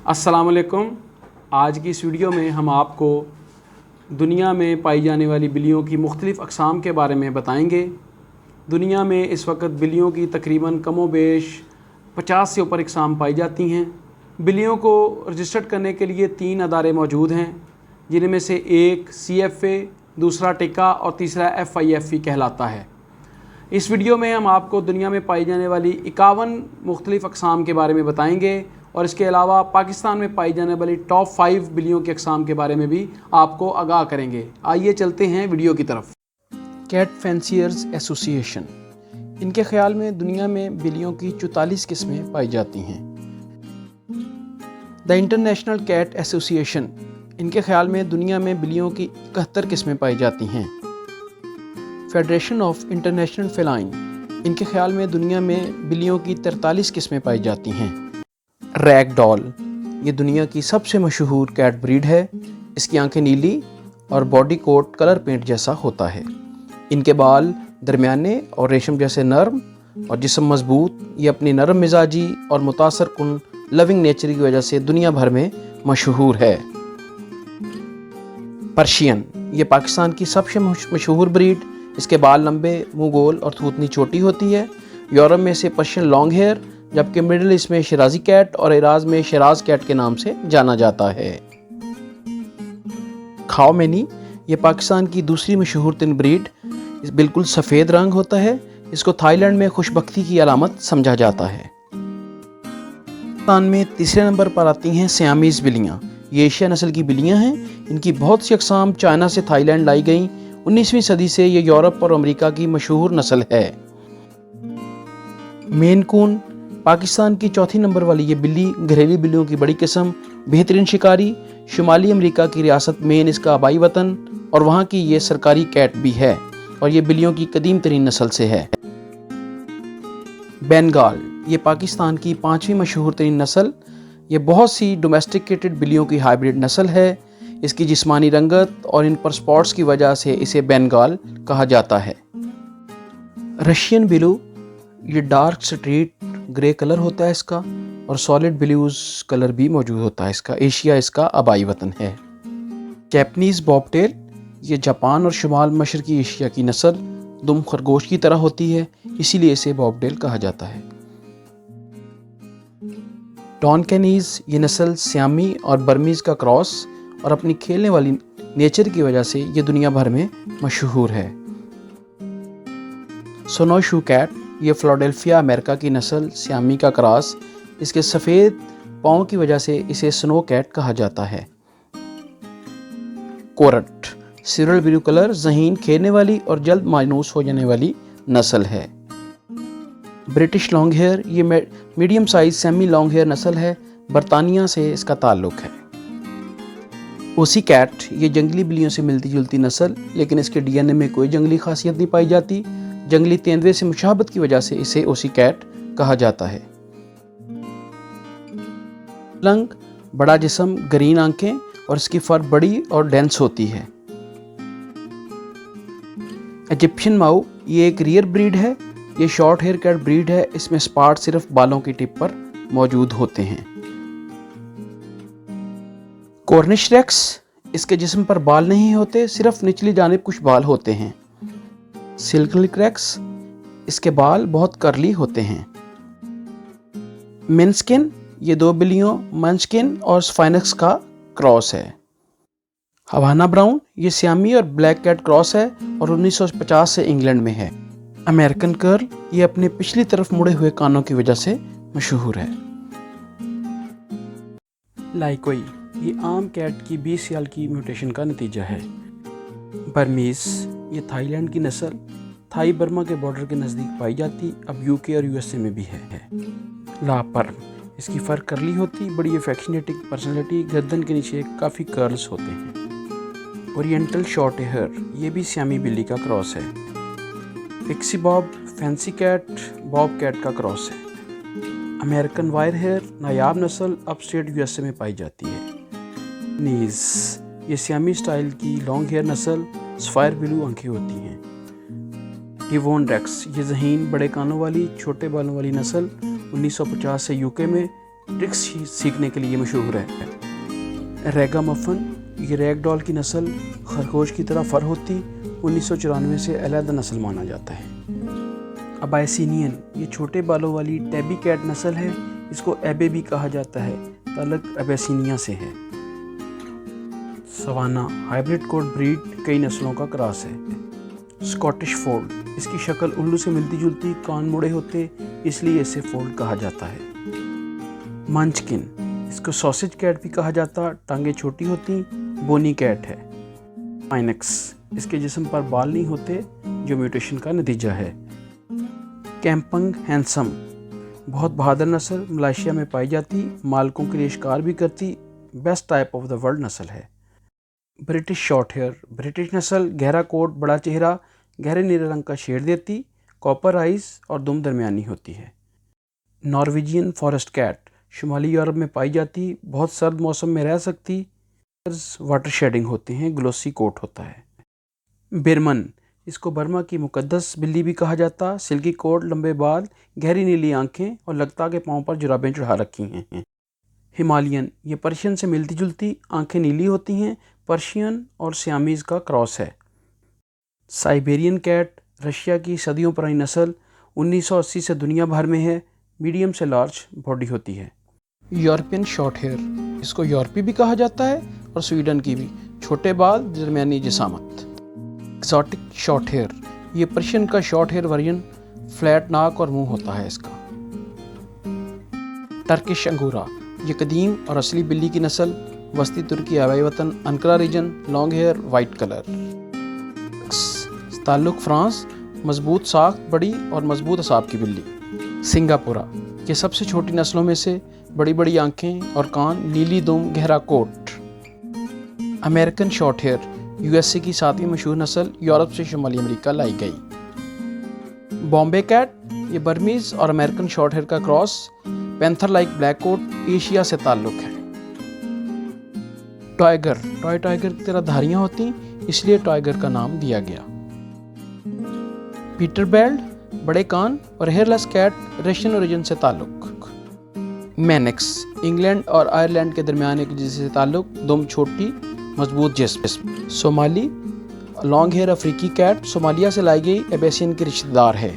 अस्सलाम वालेकुम। आज की इस वीडियो में हम आपको दुनिया में पाई जाने वाली बिल्लियों की मुख्तलिफ़ अक़साम के बारे में बताएंगे। दुनिया में इस वक्त बिल्लियों की तकरीबन कमो बेश 50 से ऊपर अक़साम पाई जाती हैं। बिल्लियों को रजिस्टर्ड करने के लिए 3 अदारे मौजूद हैं, जिनमें से एक CFA, दूसरा टिका और तीसरा FIFE कहलाता है। इस वीडियो में हम आपको दुनिया में पाई जाने वाली 51 मुख्तलिफ़ अक़साम के बारे में बताएंगे और इसके अलावा पाकिस्तान में पाई जाने वाली टॉप 5 बिल्लियों के अक़साम के बारे में भी आपको आगाह करेंगे। आइए चलते हैं वीडियो की तरफ। कैट फैंसियर्स एसोसिएशन, इनके ख्याल में दुनिया में बिल्लियों की 44 किस्में पाई जाती हैं। द इंटरनेशनल कैट एसोसिएशन, इनके ख्याल में दुनिया में बिल्लियों की 71 किस्में पाई जाती हैं। फेडरेशन ऑफ इंटरनेशनल फेलाइन, इनके ख्याल में दुनिया में बिल्लियों की 43 किस्में पाई जाती हैं। रैगडॉल, ये दुनिया की सबसे मशहूर कैट ब्रीड है। इसकी आंखें नीली और बॉडी कोट कलर पेंट जैसा होता है। इनके बाल दरमियाने और रेशम जैसे नरम और जिस्म मजबूत। ये अपनी नरम मिजाजी और मुतासर कुन लविंग नेचर की वजह से दुनिया भर में मशहूर है। पर्शियन, ये पाकिस्तान की सबसे मशहूर ब्रीड। इसके बाल लंबे, मुंह गोल और थूथनी छोटी होती है। यूरोप में इसे पर्शियन लॉन्ग हेयर, जबकि मिडिल ईस्ट में शिराजी कैट और इराज में शिराज कैट के नाम से जाना जाता है। खाओमेनी, ये पाकिस्तान की दूसरी मशहूर तीन ब्रीड। बिल्कुल सफ़ेद रंग होता है। इसको थाईलैंड में खुशबख्ती की अलामत समझा जाता है। पाकिस्तान में तीसरे नंबर पर आती हैं सियामीज़ बिल्लियाँ। ये एशिया नस्ल की बिल्लियाँ हैं। इनकी बहुत सी अक़साम चाइना से थाईलैंड लाई गईं। 19वीं सदी से ये यूरोप और अमेरिका की मशहूर नस्ल है। मेन कून, पाकिस्तान की चौथी नंबर वाली ये बिल्ली घरेलू बिल्लियों की बड़ी किस्म, बेहतरीन शिकारी। शुमाली अमेरिका की रियासत मेन इसका आबाई वतन और वहाँ की ये सरकारी कैट भी है और ये बिल्लियों की कदीम तरीन नस्ल से है। बंगाल, ये पाकिस्तान की 5वीं मशहूर तरीन नस्ल। ये बहुत सी डोमेस्टिकेटेड बिल्लियों की हाइब्रिड नस्ल है। इसकी जिस्मानी रंगत और इन पर स्पॉट्स की वजह से इसे बंगाल कहा जाता है। रशियन बिलू, ये डार्क स्ट्रीट ग्रे कलर होता है इसका और सॉलिड ब्लूज कलर भी मौजूद होता है इसका। एशिया इसका आबाई वतन है। जैपनीज़ बॉबटेल, ये जापान और शुमाल मशरकी एशिया की नस्ल दुम खरगोश की तरह होती है, इसीलिए इसे बॉबटेल कहा जाता है। टॉनकेनीज़, ये नस्ल सियामी और बर्मीज़ का क्रॉस और अपनी खेलने वाली नेचर की वजह से ये दुनिया भर में मशहूर है। सोनोशू कैट, ये फिलाडेल्फिया अमेरिका की नस्ल सियामी का क्रॉस। इसके सफ़ेद पाँव की वजह से इसे स्नो कैट कहा जाता है। कोरट, सिरल ब्लू कलर, ज़हीन, खेलने वाली और जल्द मायूस हो जाने वाली नस्ल है। ब्रिटिश लॉन्ग हेयर, ये medium size semi long hair नस्ल है। बरतानिया से इसका ताल्लुक़ है। ओसी कैट, ये जंगली बिल्लियों से मिलती जुलती नस्ल, लेकिन इसके DNA में कोई जंगली खासियत नहीं पाई जाती। जंगली तेंदुए से मुशाबत की वजह से इसे ओसी कैट कहा जाता है। लंग, बड़ा जिस्म, ग्रीन आंखें और इसकी फर बड़ी और डेंस होती है। इजिप्शियन माऊ, ये एक रियर ब्रीड है। ये शॉर्ट हेयर कैट ब्रीड है। इसमें स्पॉट सिर्फ बालों की टिप पर मौजूद होते हैं। कॉर्निश रेक्स, इसके जिस्म पर बाल नहीं होते, सिर्फ निचली जानिब कुछ बाल होते हैं। सिल्क रेक्स, इसके बाल बहुत कर्ली होते हैं। मिनस्किन, ये दो बिल्लियों मंचकिन और स्फाइनक्स का क्रॉस है। हवाना ब्राउन, ये सियामी और ब्लैक कैट क्रॉस है और 1950 से इंग्लैंड में है। अमेरिकन कर्ल, ये अपने पिछली तरफ मुड़े हुए कानों की वजह से मशहूर है। लाइकोई, ये आम कैट की 20 साल की म्यूटेशन का नतीजा है। बर्मीज़, ये थाईलैंड की नस्ल थाई बर्मा के बॉर्डर के नज़दीक पाई जाती, अब UK और USA में भी है। लापर्न, इसकी फर करली होती, बड़ी अफेक्शनेटिंग पर्सनैलिटी, गर्दन के नीचे काफ़ी कर्ल्स होते हैं। ओरिएंटल शॉर्ट हेयर, ये भी सियामी बिल्ली का क्रॉस है। Pixie bob, fancy cat, bobcat का क्रॉस है। अमेरिकन वायर हेयर, नायाब नस्ल, अपस्टेट USA में पाई जाती है। नीज, ये सियामी स्टाइल की लॉन्ग हेयर नस्ल, सफ़ायर ब्लू आंखें होती हैं। डिवोन रेक्स, ये ज़हीन बड़े कानों वाली छोटे बालों वाली नस्ल 1950 से UK में ٹرکس سیکھنے کے لیے مشہور ہے۔ ریگا مفن، یہ ریگ ڈال کی نسل خرگوش کی طرح فر ہوتی 1994 سے علیحدہ نسل مانا جاتا ہے۔ ابائسینین، یہ چھوٹے بالوں والی ٹیبی کیٹ نسل ہے، اس کو ایبے بھی کہا جاتا ہے، تعلق ابیسینیا سے ہے۔ سوانا، ہائبرڈ کوٹ بریڈ کئی نسلوں کا کراس ہے۔ اسکاٹش فولڈ، اس کی شکل الو سے ملتی جلتی، کان مڑے ہوتے اس لیے اسے فولڈ کہا جاتا ہے۔ منچکن، اس کو سوسج کیٹ بھی کہا جاتا، ٹانگیں چھوٹی ہوتی، بونی کیٹ ہے۔ آئنکس، اس کے جسم پر بال نہیں ہوتے جو میوٹیشن کا نتیجہ ہے۔ کیمپنگ ہینسم، بہت بہادر نسل، ملائیشیا میں پائی جاتی، مالکوں کے لیے شکار بھی کرتی، best type of the world نسل ہے۔ برٹش شارٹ ہیئر، برٹش نسل، گہرا کوٹ، بڑا چہرہ، گہرے نیلے رنگ کا شیڈ دیتی، کاپر آئیز اور دم درمیانی ہوتی ہے۔ نارویجین فارسٹ کیٹ، شمالی یورپ میں پائی جاتی، بہت سرد موسم میں رہ سکتی، واٹر شیڈنگ ہوتے ہیں، گلوسی کوٹ ہوتا ہے۔ برمن، اس کو برما کی مقدس بلی بھی کہا جاتا، سلکی کوٹ، لمبے بال، گہری نیلی آنکھیں اور لگتا کہ پاؤں پر جرابیں چڑھا رکھی ہیں۔ ہمالین، یہ پرشین سے ملتی جلتی، آنکھیں نیلی ہوتی ہیں، پرشین اور سیامیز کا کراس ہے۔ سائبیرین کیٹ، رشیا کی صدیوں پرانی نسل، 1980 سے دنیا بھر میں ہے، میڈیم سے لارج باڈی ہوتی ہے۔ یورپین شارٹ ہیئر، اس کو یورپی بھی کہا جاتا ہے اور سویڈن کی بھی، چھوٹے بال، درمیانی جسامت۔ ایکزاٹک شارٹ ہیئر، یہ پرشین کا شارٹ ہیئر ورژن، فلیٹ ناک اور منہ ہوتا ہے اس کا۔ ٹرکش انگورا، یہ قدیم اور اصلی بلی کی نسل، وسطی ترکی آبائی وطن، Ankara region, long hair, white colour. تعلق فرانس، مضبوط ساخت، بڑی اور مضبوط اعصاب کی بلی۔ سنگاپورا، یہ سب سے چھوٹی نسلوں میں سے، بڑی بڑی آنکھیں اور کان، نیلی دم، گہرا کوٹ۔ American short hair, U S A کی 7ویں مشہور نسل، یورپ سے شمالی امریکہ لائی گئی۔ بامبے کیٹ، یہ برمیز اور امریکن شارٹ ہیئر کا کراس، پینتھر لائک بلیک کوٹ، ایشیا سے تعلق ہے۔ ٹائیگر، ٹائیگر کی طرح دھاریاں ہوتی، اس لیے ٹائیگر کا نام دیا گیا۔ پیٹر بیلڈ، بڑے کان اور ہیئر لیس کیٹ، رشین اوریجن سے تعلق۔ مینکس، انگلینڈ اور آئرلینڈ کے درمیان ایک جنس سے تعلق، دم چھوٹی، مضبوط جسم۔ صومالی، لانگ ہیئر افریقی کیٹ، صومالیہ سے لائی گئی، ایبیسین کی رشتہ دار ہے۔